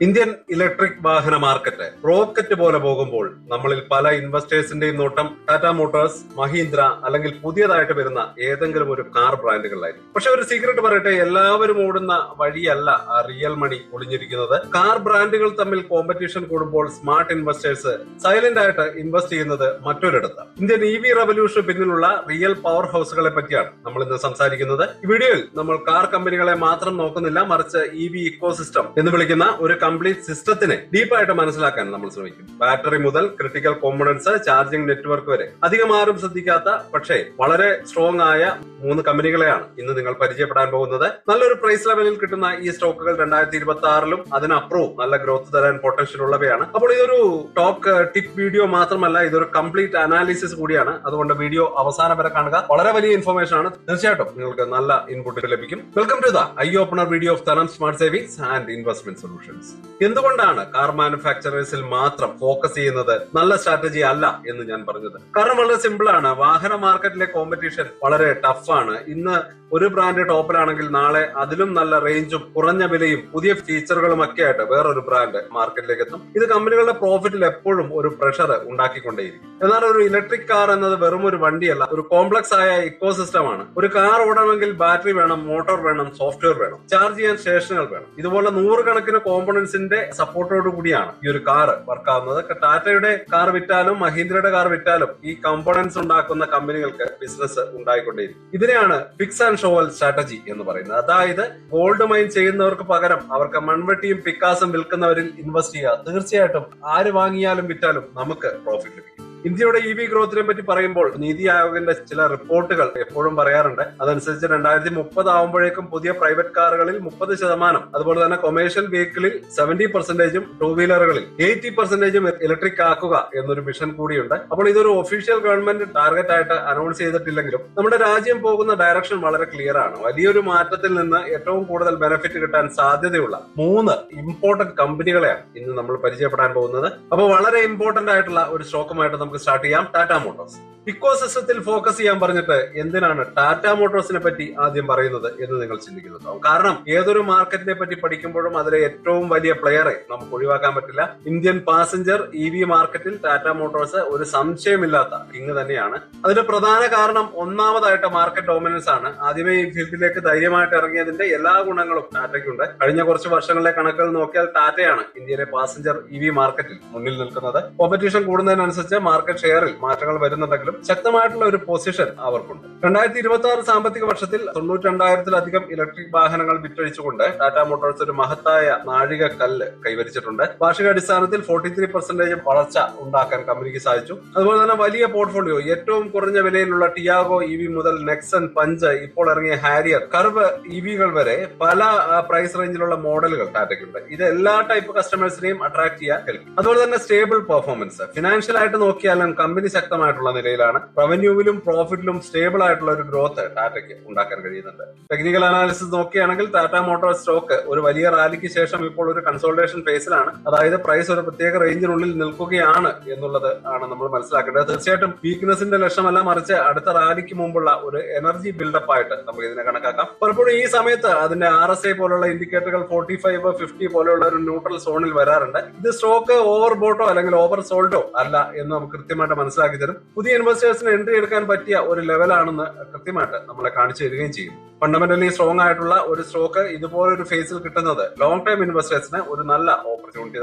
Indian electric വാഹന market rocket പോലെ പോകുമ്പോൾ നമ്മളിൽ പല ഇൻവെസ്റ്റേഴ്സിന്റെയും നോട്ടം ടാറ്റ മോട്ടോഴ്സ്, മഹീന്ദ്ര അല്ലെങ്കിൽ പുതിയതായിട്ട് വരുന്ന ഏതെങ്കിലും ഒരു കാർ ബ്രാൻഡുകളിലായിരിക്കും. പക്ഷെ ഒരു സീക്രട്ട് പറയട്ടെ, എല്ലാവരും ഓടുന്ന വഴിയല്ല ആ റിയൽ മണി ഒളിഞ്ഞിരിക്കുന്നത്. കാർ ബ്രാൻഡുകൾ തമ്മിൽ കോമ്പറ്റീഷൻ കൂടുമ്പോൾ സ്മാർട്ട് ഇൻവെസ്റ്റേഴ്സ് സൈലന്റ് ആയിട്ട് ഇൻവെസ്റ്റ് ചെയ്യുന്നത് മറ്റൊരിടത്ത്. ഇന്ത്യൻ EV റവല്യൂഷന് പിന്നിലുള്ള റിയൽ പവർ ഹൗസുകളെ പറ്റിയാണ് നമ്മൾ ഇന്ന് സംസാരിക്കുന്നത്. ഈ വീഡിയോയിൽ നമ്മൾ കാർ കമ്പനികളെ മാത്രം നോക്കുന്നില്ല, മറിച്ച് EV ഇക്കോസിസ്റ്റം എന്ന് വിളിക്കുന്ന ഒരു കംപ്ലീറ്റ് സിസ്റ്റത്തിനെ ഡീപ്പായിട്ട് മനസ്സിലാക്കാൻ നമ്മൾ ശ്രമിക്കും. ബാറ്ററി മുതൽ ക്രിട്ടിക്കൽ കോമ്പണന്റ്സ്, ചാർജിംഗ് നെറ്റ്വർക്ക് വരെ അധികം ആരും ശ്രദ്ധിക്കാത്ത പക്ഷേ വളരെ സ്ട്രോങ് ആയ 3 കമ്പനികളെയാണ് ഇന്ന് നിങ്ങൾ പരിചയപ്പെടാൻ പോകുന്നത്. നല്ലൊരു പ്രൈസ് ലെവലിൽ കിട്ടുന്ന ഈ സ്റ്റോക്കുകൾ 2026-ലും അതിനപ്പുറവും നല്ല ഗ്രോത്ത് തരാൻ പൊട്ടൻഷ്യൽ ഉള്ളവയാണ്. അപ്പോൾ ഇതൊരു ടോക്ക് ടിപ്പ് വീഡിയോ മാത്രമല്ല, ഇതൊരു കംപ്ലീറ്റ് അനാലിസിസ് കൂടിയാണ്. അതുകൊണ്ട് വീഡിയോ അവസാനം വരെ കാണുക. വളരെ വലിയ ഇൻഫർമേഷൻ ആണ്. തീർച്ചയായിട്ടും നിങ്ങൾക്ക് നല്ല ഇൻപുട്ട് ലഭിക്കും. Welcome to the eye opener video of തനം smart savings and investment solutions. എന്തുകൊണ്ടാണ് കാർ മാനുഫാക്ചറേഴ്സിൽ മാത്രം ഫോക്കസ് ചെയ്യുന്നത് നല്ല സ്ട്രാറ്റജി അല്ല എന്ന് ഞാൻ പറഞ്ഞത്? കാരണം വളരെ സിമ്പിൾ ആണ്. വാഹന മാർക്കറ്റിലെ കോമ്പറ്റീഷൻ വളരെ ടഫാണ്. ഇന്ന് ഒരു ബ്രാൻഡ് ടോപ്പിലാണെങ്കിൽ നാളെ അതിലും നല്ല റേഞ്ചും കുറഞ്ഞ വിലയും പുതിയ ഫീച്ചറുകളും ഒക്കെ ആയിട്ട് വേറൊരു ബ്രാൻഡ് മാർക്കറ്റിലേക്ക് എത്തും. ഇത് കമ്പനികളുടെ പ്രോഫിറ്റിൽ എപ്പോഴും ഒരു പ്രഷർ ഉണ്ടാക്കിക്കൊണ്ടേയിരിക്കും. എന്നാൽ ഒരു ഇലക്ട്രിക് കാർ എന്നത് വെറും ഒരു വണ്ടിയല്ല, ഒരു കോംപ്ലക്സ് ആയ ഇക്കോസിസ്റ്റം ആണ്. ഒരു കാർ ഓടണമെങ്കിൽ ബാറ്ററി വേണം, മോട്ടോർ വേണം, സോഫ്റ്റ്വെയർ വേണം, ചാർജ് ചെയ്യാൻ സ്റ്റേഷനുകൾ വേണം. ഇതുപോലെ 100 കണക്കിന് കോമ്പണന്റ്സിന്റെ സപ്പോർട്ടോട് കൂടിയാണ് ഈ ഒരു കാർ വർക്ക് ആവുന്നത്. ടാറ്റയുടെ കാർ വിറ്റാലും മഹീന്ദ്രയുടെ കാർ വിറ്റാലും ഈ കോമ്പണന്റ്സ് ഉണ്ടാക്കുന്ന കമ്പനികൾക്ക് ബിസിനസ് ഉണ്ടായിക്കൊണ്ടേയിരിക്കും. ഇതിനെയാണ് ഫിക്സ് ആൻഡ് ഷോവൽ സ്ട്രാറ്റജി എന്ന് പറയുന്നത്. അതായത് ഗോൾഡ് മൈൻ ചെയ്യുന്നവർക്ക് പകരം അവർക്ക് മൺവെട്ടിയും പിക്കാസും വിൽക്കുന്നവരിൽ ഇൻവെസ്റ്റ് ചെയ്യുക. തീർച്ചയായിട്ടും ആര് വാങ്ങിയാലും വിറ്റാലും നമുക്ക് പ്രോഫിറ്റ് ലഭിക്കും. ഇന്ത്യയുടെ EV ഗ്രോത്തിനെ പറ്റി പറയുമ്പോൾ നീതി ആയോഗിന്റെ ചില റിപ്പോർട്ടുകൾ എപ്പോഴും പറയാറുണ്ട്. അതനുസരിച്ച് 2030 ആവുമ്പോഴേക്കും പുതിയ പ്രൈവറ്റ് കാറുകളിൽ 30%, അതുപോലെ തന്നെ കൊമേഴ്ഷ്യൽ വെഹിക്കിളിൽ 70%, ടൂ വീലറുകളിൽ 80% ഇലക്ട്രിക് ആക്കുക എന്നൊരു മിഷൻ കൂടിയുണ്ട്. അപ്പോൾ ഇതൊരു ഒഫീഷ്യൽ ഗവൺമെന്റ് ടാർഗറ്റ് ആയിട്ട് അനൗൺസ് ചെയ്തിട്ടില്ലെങ്കിലും നമ്മുടെ രാജ്യം പോകുന്ന ഡയറക്ഷൻ വളരെ ക്ലിയർ ആണ്. വലിയൊരു മാറ്റത്തിൽ നിന്ന് ഏറ്റവും കൂടുതൽ ബെനിഫിറ്റ് കിട്ടാൻ സാധ്യതയുള്ള 3 ഇമ്പോർട്ടന്റ് കമ്പനികളെയാണ് ഇന്ന് നമ്മൾ പരിചയപ്പെടാൻ പോകുന്നത്. അപ്പോൾ വളരെ ഇമ്പോർട്ടന്റ് ആയിട്ടുള്ള ഒരു സ്റ്റോക്കുമായിട്ട് നമുക്ക് സ്റ്റാർട്ട് ചെയ്യാം. ടാറ്റ മോട്ടോഴ്സ്. ഇക്കോസിസ്റ്റത്തിൽ ഫോക്കസ് ചെയ്യാൻ പറഞ്ഞിട്ട് എന്തിനാണ് ടാറ്റ മോട്ടോഴ്സിനെ പറ്റി ആദ്യം പറയുന്നത് എന്ന് നിങ്ങൾ ചിന്തിക്കുന്നുണ്ടാവും. കാരണം ഏതൊരു മാർക്കറ്റിനെ പറ്റി പഠിക്കുമ്പോഴും അതിലെ ഏറ്റവും വലിയ പ്ലെയറെ നമുക്ക് ഒഴിവാക്കാൻ പറ്റില്ല. ഇന്ത്യൻ പാസഞ്ചർ EV മാർക്കറ്റിൽ ടാറ്റ മോട്ടോഴ്സ് ഒരു സംശയമില്ലാത്ത കിങ് തന്നെയാണ്. അതിന്റെ പ്രധാന കാരണം ഒന്നാമതായിട്ട് മാർക്കറ്റ് ഡോമിനൻസ് ആണ്. ആദ്യമേ ഈ ഫീൽഡിലേക്ക് ധൈര്യമായിട്ട് ഇറങ്ങിയതിന്റെ എല്ലാ ഗുണങ്ങളും ടാറ്റയ്ക്കുണ്ട്. കഴിഞ്ഞ കുറച്ച് വർഷങ്ങളിലെ കണക്കുകൾ നോക്കിയാൽ ടാറ്റയാണ് ഇന്ത്യയിലെ പാസഞ്ചർ EV മാർക്കറ്റിൽ മുന്നിൽ നിൽക്കുന്നത്. കോമ്പറ്റീഷൻ കൂടുന്നതിനനുസരിച്ച് മാർക്കറ്റ് ഷെയറിൽ മാറ്റങ്ങൾ വരുന്നുണ്ടെങ്കിലും ശക്തമായിട്ടുള്ള ഒരു പൊസിഷൻ അവർക്കുണ്ട്. 2026 സാമ്പത്തിക വർഷത്തിൽ 92,000-ലധികം ഇലക്ട്രിക് വാഹനങ്ങൾ വിറ്റഴിച്ചുകൊണ്ട് ടാറ്റ മോട്ടോഴ്സ് ഒരു മഹത്തായ നാഴികക്കല്ല് കൈവരിച്ചിട്ടുണ്ട്. വാർഷികാടിസ്ഥാനത്തിൽ 43% വളർച്ച ഉണ്ടാക്കാൻ കമ്പനിക്ക് സാധിച്ചു. അതുപോലെ തന്നെ വലിയ പോർട്ട്ഫോളിയോ, ഏറ്റവും കുറഞ്ഞ വിലയിലുള്ള ടിയാഗോ EV മുതൽ നെക്സൺ, പഞ്ച്, ഇപ്പോൾ ഇറങ്ങിയ ഹാരിയർ, കർവ് EVകൾ വരെ പല പ്രൈസ് റേഞ്ചിലുള്ള മോഡലുകൾ ടാറ്റയ്ക്കുണ്ട്. ഇത് എല്ലാ ടൈപ്പ് കസ്റ്റമേഴ്സിനെയും അട്രാക്ട് ചെയ്യാൻ കഴിയും. അതുപോലെ തന്നെ സ്റ്റേബിൾ പെർഫോമൻസ്. ഫിനാൻഷ്യൽ ആയിട്ട് നോക്കിയാലും കമ്പനി ശക്തമായിട്ടുള്ള നിലയിലാണ്. റവന്യൂവിലും പ്രോഫിറ്റിലും സ്റ്റേബിൾ ആയിട്ടുള്ള ഒരു ഗ്രോത്ത് ടാറ്റയ്ക്ക് ഉണ്ടാക്കാൻ കഴിയുന്നുണ്ട്. ടെക്നിക്കൽ അനാലിസിസ് നോക്കുകയാണെങ്കിൽ ടാറ്റ മോട്ടോഴ്സ് സ്റ്റോക്ക് ഒരു വലിയ റാലിക്ക് ശേഷം ഇപ്പോൾ ഒരു കൺസോൾട്ടേഷൻ ഫേസിലാണ്. അതായത് പ്രൈസ് ഒരു പ്രത്യേക റേഞ്ചിനുള്ളിൽ നിൽക്കുകയാണ് എന്നുള്ളത് ആണ് നമ്മൾ മനസ്സിലാക്കേണ്ടത്. തീർച്ചയായിട്ടും വീക്ക്നെസിന്റെ ലക്ഷണമല്ല, മറിച്ച് അടുത്ത റാലിക്ക് മുമ്പുള്ള ഒരു എനർജി ബിൽഡപ്പ് ആയിട്ട് നമുക്ക് ഇതിനെ കണക്കാക്കാം. പലപ്പോഴും ഈ സമയത്ത് അതിന്റെ RSI പോലുള്ള ഇൻഡിക്കേറ്ററുകൾ 45, 50 പോലെയുള്ള ഒരു ന്യൂട്രൽ സോണിൽ വരാറുണ്ട്. ഇത് സ്റ്റോക്ക് ഓവർ ബോട്ടോ അല്ലെങ്കിൽ ഓവർ സോൾഡോ അല്ല എന്ന് നമുക്ക് കൃത്യമായിട്ട് മനസ്സിലാക്കി തരും. പുതിയ ഇൻവെസ്റ്റേഴ്സിന് എൻട്രി എടുക്കാൻ പറ്റിയ ഒരു ലെവലാണെന്ന് കൃത്യമായിട്ട് നമ്മളെ കാണിച്ചു തരികയും ചെയ്യും. ഫണ്ടമെന്റലി സ്ട്രോങ് ആയിട്ടുള്ള ഒരു സ്റ്റോക്ക് ഇതുപോലൊരു ഫേസിൽ കിട്ടുന്നത് ലോങ് ടൈം ഇൻവെസ്റ്റേഴ്സിന് ഒരു നല്ല ഓപ്പർച്യൂണിറ്റി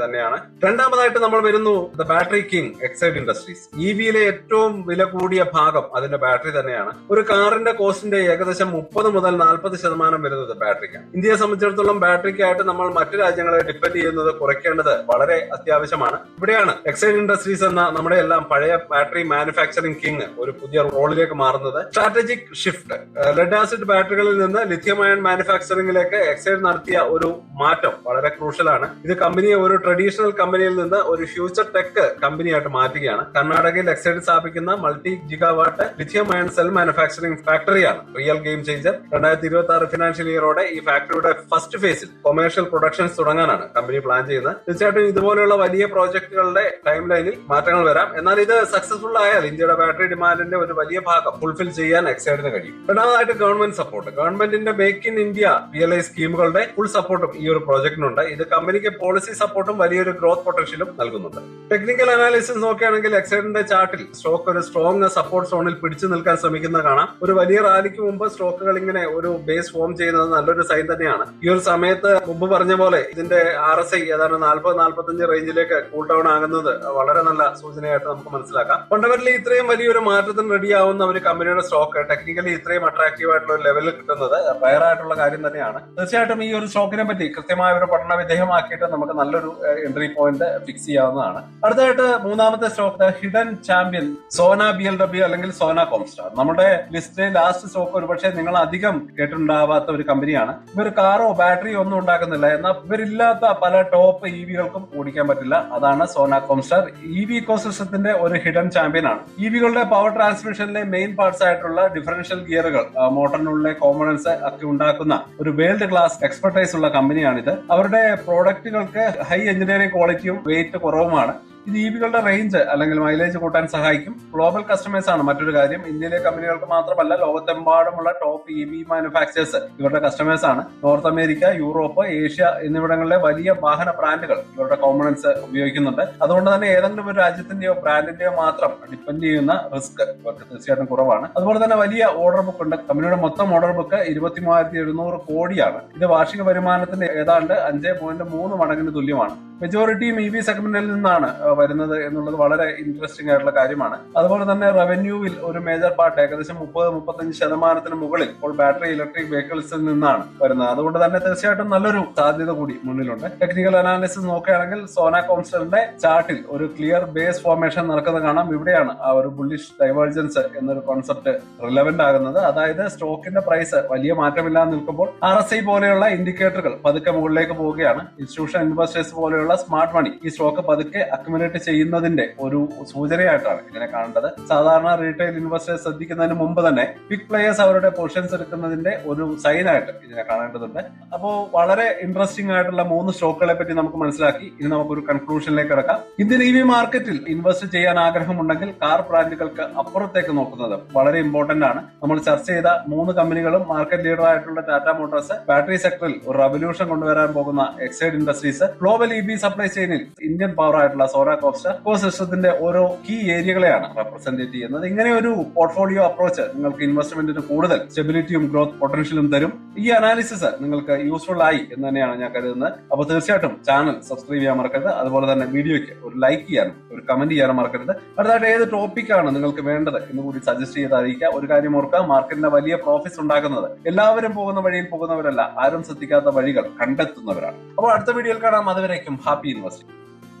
തന്നെയാണ്. രണ്ടാമതായിട്ട് നമ്മൾ വരുന്നു the battery king Exide industries. EVയിലെ ഏറ്റവും വില കൂടിയ ഭാഗം അതിന്റെ ബാറ്ററി തന്നെയാണ്. ഒരു കാറിന്റെ കോസ്റ്റിന്റെ ഏകദേശം 30 മുതൽ 40% വരുന്നത് ബാറ്ററിക്കാണ്. ഇന്ത്യയെ സംബന്ധിച്ചിടത്തോളം ബാറ്ററിക്കായിട്ട് നമ്മൾ മറ്റു രാജ്യങ്ങളെ ഡിപ്പെൻഡ് ചെയ്യുന്നത് കുറയ്ക്കേണ്ടത് വളരെ അത്യാവശ്യമാണ്. ഇവിടെയാണ് എക്സൈഡ് ഇൻഡസ്ട്രീസ് എന്ന നമ്മുടെ എല്ലാം പഴയ ബാറ്ററി മാനുഫാക്ചറിംഗ് കിങ് ഒരു പുതിയ റോളിലേക്ക് മാറുന്നത്. Strategic shift. ലെഡ് ആസിഡ് ബാറ്ററികളിൽ നിന്ന് ലിഥിയം അയൺ മാനുഫാക്ചറിംഗിലേക്ക് എക്സൈഡ് നടത്തിയ ഒരു മാറ്റം വളരെ ക്രൂഷ്യലാണ്. ഇത് കമ്പനിയെ ഒരു ട്രഡീഷണൽ കമ്പനിയിൽ നിന്ന് ഒരു ഫ്യൂച്ചർ ടെക് കമ്പനിയായിട്ട് മാറ്റുകയാണ്. കർണാടകയിൽ എക്സൈഡ് സ്ഥാപിക്കുന്ന multi gigawatt lithium ion cell manufacturing ഫാക്ടറിയാണ് റിയൽ ഗെയിം ചേഞ്ചർ. 2026 ഫിനാൻഷ്യൽ ഇയറോടെ ഈ ഫാക്ടറിയുടെ ഫസ്റ്റ് ഫേസിൽ കൊമേഴ്ഷ്യൽ പ്രൊഡക്ഷൻസ് തുടങ്ങാനാണ് കമ്പനി പ്ലാൻ ചെയ്യുന്നത്. തീർച്ചയായിട്ടും ഇതുപോലെയുള്ള വലിയ പ്രോജക്ടുകളുടെ ടൈം ലൈനിൽ മാറ്റങ്ങൾ വരാം. എന്നാൽ ഇത് സക്സസ്ഫുൾ ആയാൽ ഇന്ത്യയുടെ ബാറ്ററി ഡിമാൻഡിന്റെ ഒരു വലിയ ഭാഗം ഫുൾഫിൽ ചെയ്യാൻ എക്സൈഡിന് കഴിയും. രണ്ടാമതായിട്ട് ഗവൺമെന്റ് സപ്പോർട്ട്. ഗവൺമെന്റിന്റെ മേക്ക് ഇൻ ഇന്ത്യ PLI സ്കീമുകളുടെ ഫുൾ സപ്പോർട്ടും ഈ ഒരു പ്രോജക്റ്റിനുണ്ട്. ഇത് കമ്പനിക്ക് പോളിസി സപ്പോർട്ടും വലിയൊരു ഗ്രോത്ത് പൊട്ടൻഷ്യലും നൽകുന്നുണ്ട്. ടെക്നിക്കൽ അനാലിസിസ് നോക്കുകയാണെങ്കിൽ എക്സൈഡിന്റെ ചാർട്ടിൽ സ്റ്റോക്ക് ഒരു സ്ട്രോങ് സപ്പോർട്ട് സോണിൽ പിടിച്ചു നിൽക്കാൻ ശ്രമിക്കുന്നത് കാണാം. ഒരു വലിയ റാലിക്ക് മുമ്പ് സ്റ്റോക്കുകൾ ഇങ്ങനെ ഒരു ബേസ് ഫോം ചെയ്യുന്നത് നല്ലൊരു സൈൻ തന്നെയാണ്. ഈ ഒരു സമയത്ത് മുമ്പ് പറഞ്ഞ പോലെ ഇതിന്റെ RSI ഏതാണ്ട് 40-45 റേഞ്ചിലേക്ക് കൂൾ ഡൗൺ ആകുന്നത് വളരെ നല്ല സൂചനയായിട്ട് നമുക്ക് മനസ്സിലാക്കാം. ഫണ്ടമെന്റലി ഇത്രയും വലിയൊരു മാറ്റത്തിന് റെഡിയാവുന്ന ഒരു കമ്പനിയുടെ സ്റ്റോക്ക് ടെക്നിക്കലി ഇത്രയും അട്രാക്റ്റീവ് ആയിട്ടുള്ള ഒരു ലെവലിൽ കിട്ടുന്നത് റയർ ആയിട്ടുള്ള കാര്യം തന്നെയാണ്. തീർച്ചയായിട്ടും ഈ ഒരു സ്റ്റോക്കിനെ പറ്റി കൃത്യമായ ഒരു പഠന വിധേയമാക്കിയിട്ട് നമുക്ക് നല്ലൊരു എൻട്രി പോയിന്റ് ഫിക്സ് ചെയ്യാവുന്നതാണ്. അടുത്തായിട്ട് മൂന്നാമത്തെ stock hidden champion Sona BLW അല്ലെങ്കിൽ സോന കോംസ്റ്റാർ. നമ്മുടെ ലിസ്റ്റിലെ ലാസ്റ്റ് സ്റ്റോക്ക് ഒരുപക്ഷെ നിങ്ങൾ അധികം കേട്ടിട്ടുണ്ടാവാത്ത ഒരു കമ്പനിയാണ്. ഇവർ കാറോ ബാറ്ററിയോ ഒന്നും ഉണ്ടാക്കുന്നില്ല. എന്നാൽ ഇവരില്ലാത്ത പല ടോപ്പ് EVകൾക്കും ഓടിക്കാൻ പറ്റില്ല. അതാണ് സോന കോംസ്റ്റാർ. EV ഇക്കോസിസ്റ്റത്തിന്റെ ഒരു ഹിഡൻ ചാമ്പ്യൻ ആണ്. EVകളുടെ പവർ ട്രാൻസ്മിഷനിലെ മെയിൻ പാർട്സ് ആയിട്ടുള്ള ഡിഫറൻഷ്യൽ ഗിയറുകൾ, മോട്ടറിനുള്ള കോമ്പണൻസ് ഒക്കെ ഉണ്ടാക്കുന്ന ഒരു വേൾഡ് ക്ലാസ് എക്സ്പെർട്ടൈസ് ഉള്ള കമ്പനിയാണിത്. അവരുടെ പ്രോഡക്റ്റുകൾക്ക് ഹൈ എഞ്ചിനീയറിംഗ് ക്വാളിറ്റിയും വെയിറ്റ് കുറവുമാണ്. ഇത് EVകളുടെ റേഞ്ച് അല്ലെങ്കിൽ മൈലേജ് കൂട്ടാൻ സഹായിക്കും. ഗ്ലോബൽ കസ്റ്റമേഴ്സ് ആണ് മറ്റൊരു കാര്യം. ഇന്ത്യയിലെ കമ്പനികൾക്ക് മാത്രമല്ല ലോകത്തെമ്പാടുമുള്ള ടോപ്പ് EV മാനുഫാക്ചേഴ്സ് ഇവരുടെ കസ്റ്റമേഴ്സ് ആണ്. നോർത്ത് അമേരിക്ക, യൂറോപ്പ്, ഏഷ്യ എന്നിവിടങ്ങളിലെ വലിയ വാഹന ബ്രാൻഡുകൾ ഇവരുടെ കോമ്പണൻസ് ഉപയോഗിക്കുന്നുണ്ട്. അതുകൊണ്ട് തന്നെ ഏതെങ്കിലും ഒരു രാജ്യത്തിന്റെയോ ബ്രാൻഡിന്റെയോ മാത്രം ഡിപ്പെൻഡ് ചെയ്യുന്ന റിസ്ക് ഇവർക്ക് തീർച്ചയായിട്ടും കുറവാണ്. അതുപോലെ തന്നെ വലിയ ഓർഡർ ബുക്ക് ഉണ്ട്. കമ്പനിയുടെ മൊത്തം ഓർഡർ ബുക്ക് 23,700 കോടിയാണ്. ഇത് വാർഷിക വരുമാനത്തിന്റെ ഏതാണ്ട് 5.3 മടങ്ങിന് തുല്യമാണ്. മെജോറിറ്റിയും EV സെഗ്മെന്റിൽ നിന്നാണ് വരുന്നത് എന്നുള്ളത് വളരെ ഇൻട്രസ്റ്റിംഗ് ആയിട്ടുള്ള കാര്യമാണ്. അതുപോലെ തന്നെ റവന്യൂവിൽ ഒരു മേജർ പാർട്ട് ഏകദേശം 30-35% മുകളിൽ ഇപ്പോൾ ബാറ്ററി ഇലക്ട്രിക് വെഹിക്കിൾസിൽ നിന്നാണ് വരുന്നത്. അതുകൊണ്ട് തന്നെ തീർച്ചയായിട്ടും നല്ലൊരു സാധ്യത കൂടി മുന്നിലുണ്ട്. ടെക്നിക്കൽ അനാലിസിസ് നോക്കുകയാണെങ്കിൽ സോന കോംസ്റ്ററിന്റെ ചാർട്ടിൽ ഒരു ക്ലിയർ ബേസ് ഫോർമേഷൻ നടക്കുന്നത് കാണാം. ഇവിടെയാണ് ആ ഒരു ബുള്ളിഷ് ഡൈവേർജൻസ് എന്നൊരു കോൺസെപ്റ്റ് റിലവന്റ് ആകുന്നത്. അതായത് സ്റ്റോക്കിന്റെ പ്രൈസ് വലിയ മാറ്റമില്ലാതെ നിൽക്കുമ്പോൾ RSI പോലെയുള്ള ഇൻഡിക്കേറ്ററുകൾ പതുക്കെ മുകളിലേക്ക് പോവുകയാണ്. ഇൻസ്റ്റിറ്റ്യൂഷൻ ഇൻവെസ്റ്റേഴ്സ് പോലെയുള്ള സ്മാർട്ട് മണി ഈ സ്റ്റോക്ക് പതുക്കെ അക്യുമുലേറ്റ് ചെയ്യുന്നതിന്റെ ഒരു സൂചനയായിട്ടാണ് ഇതിനെ കാണേണ്ടത്. സാധാരണ റീറ്റെയിൽ ഇൻവെസ്റ്റേഴ്സ് ശ്രദ്ധിക്കുന്നതിന് മുമ്പ് തന്നെ ബിഗ് പ്ലേയേഴ്സ് അവരുടെ പൊസിഷൻസ് എടുക്കുന്നതിന്റെ ഒരു സൈൻ ആയിട്ട് ഇതിനെ കാണേണ്ടതുണ്ട്. അപ്പോൾ വളരെ ഇൻട്രസ്റ്റിംഗ് ആയിട്ടുള്ള 3 സ്റ്റോക്കുകളെ പറ്റി നമുക്ക് മനസ്സിലാക്കി. ഇനി നമുക്കൊരു കൺക്ലൂഷനിലേക്ക് കിടക്കാം. ഇന്ത്യൻ EV മാർക്കറ്റിൽ ഇൻവെസ്റ്റ് ചെയ്യാൻ ആഗ്രഹമുണ്ടെങ്കിൽ കാർ ബ്രാൻഡുകൾക്ക് അപ്പുറത്തേക്ക് നോക്കുന്നത് വളരെ ഇമ്പോർട്ടന്റ് ആണ്. നമ്മൾ ചർച്ച ചെയ്ത 3 കമ്പനികളും മാർക്കറ്റ് ലീഡർ ആയിട്ടുള്ള ടാറ്റ മോട്ടോഴ്സ്, ബാറ്ററി സെക്ടറിൽ ഒരു റവല്യൂഷൻ കൊണ്ടുവരാൻ പോകുന്ന Exide industries, global EV supply ചെയിനിൽ ഇന്ത്യൻ പവർ ആയിട്ടുള്ള സോന കോംസ്റ്റാർ ഇക്കോസിസ്റ്റത്തിന്റെ ഓരോ കീ ഏരിയകളെയാണ് റെപ്രസെന്റ് ചെയ്യുന്നത്. ഇങ്ങനെ ഒരു പോർട്ട്ഫോളിയോ അപ്രോച്ച് നിങ്ങൾക്ക് ഇൻവെസ്റ്റ്മെന്റിന് കൂടുതൽ സ്റ്റെബിലിറ്റിയും ഗ്രോത്ത് പൊട്ടൻഷ്യലും തരും. ഈ അനാലിസിസ് നിങ്ങൾക്ക് യൂസ്ഫുൾ ആയി എന്ന് തന്നെയാണ് ഞാൻ കരുതുന്നത്. അപ്പോൾ തീർച്ചയായിട്ടും ചാനൽ സബ്സ്ക്രൈബ് ചെയ്യാൻ മറക്കരുത്. അതുപോലെ തന്നെ വീഡിയോയ്ക്ക് ഒരു ലൈക്ക് ചെയ്യാനും ഒരു കമന്റ് ചെയ്യാനും മറക്കരുത്. അടുത്തായിട്ട് ഏത് ടോപ്പിക്കാണ് നിങ്ങൾക്ക് വേണ്ടത് എന്ന് കൂടി സജസ്റ്റ് ചെയ്ത് അറിയിക്കുക. ഒരു കാര്യം ഓർക്കുക, മാർക്കറ്റിന്റെ വലിയ പ്രോഫിറ്റ്സ് ഉണ്ടാക്കുന്നത് എല്ലാവരും പോകുന്ന വഴിയിൽ പോകുന്നവരല്ല, ആരും ശ്രദ്ധിക്കാത്ത വഴികൾ കണ്ടെത്തുന്നവരാണ്. അപ്പോൾ അടുത്ത വീഡിയോയിൽ കാണാം. അതുവരേക്കും ഹാപ്പി ഇൻവെസ്റ്റിംഗ്.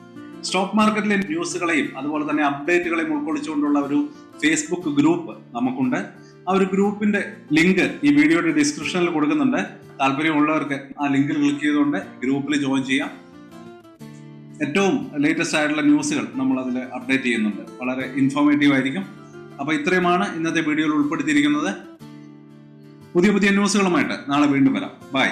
സ്റ്റോക്ക് മാർക്കറ്റിലെ ന്യൂസുകളെയും അതുപോലെ തന്നെ അപ്ഡേറ്റുകളെയും ഉൾക്കൊള്ളിച്ചുകൊണ്ടുള്ള ഒരു ഫേസ്ബുക്ക് ഗ്രൂപ്പ് നമുക്കുണ്ട്. ആ ഒരു ഗ്രൂപ്പിന്റെ ലിങ്ക് ഈ വീഡിയോയുടെ ഡിസ്ക്രിപ്ഷനിൽ കൊടുക്കുന്നുണ്ട്. താല്പര്യമുള്ളവർക്ക് ആ ലിങ്കിൽ ക്ലിക്ക് ചെയ്തുകൊണ്ട് ഗ്രൂപ്പിൽ ജോയിൻ ചെയ്യാം. ഏറ്റവും ലേറ്റസ്റ്റ് ആയിട്ടുള്ള ന്യൂസുകൾ നമ്മൾ അതിൽ അപ്ഡേറ്റ് ചെയ്യുന്നുണ്ട്. വളരെ ഇൻഫോർമേറ്റീവ് ആയിരിക്കും. അപ്പൊ ഇത്രയുമാണ് ഇന്നത്തെ വീഡിയോയിൽ ഉൾപ്പെടുത്തിയിരിക്കുന്നത്. പുതിയ ന്യൂസുകളുമായിട്ട് നാളെ വീണ്ടും വരാം. ബൈ.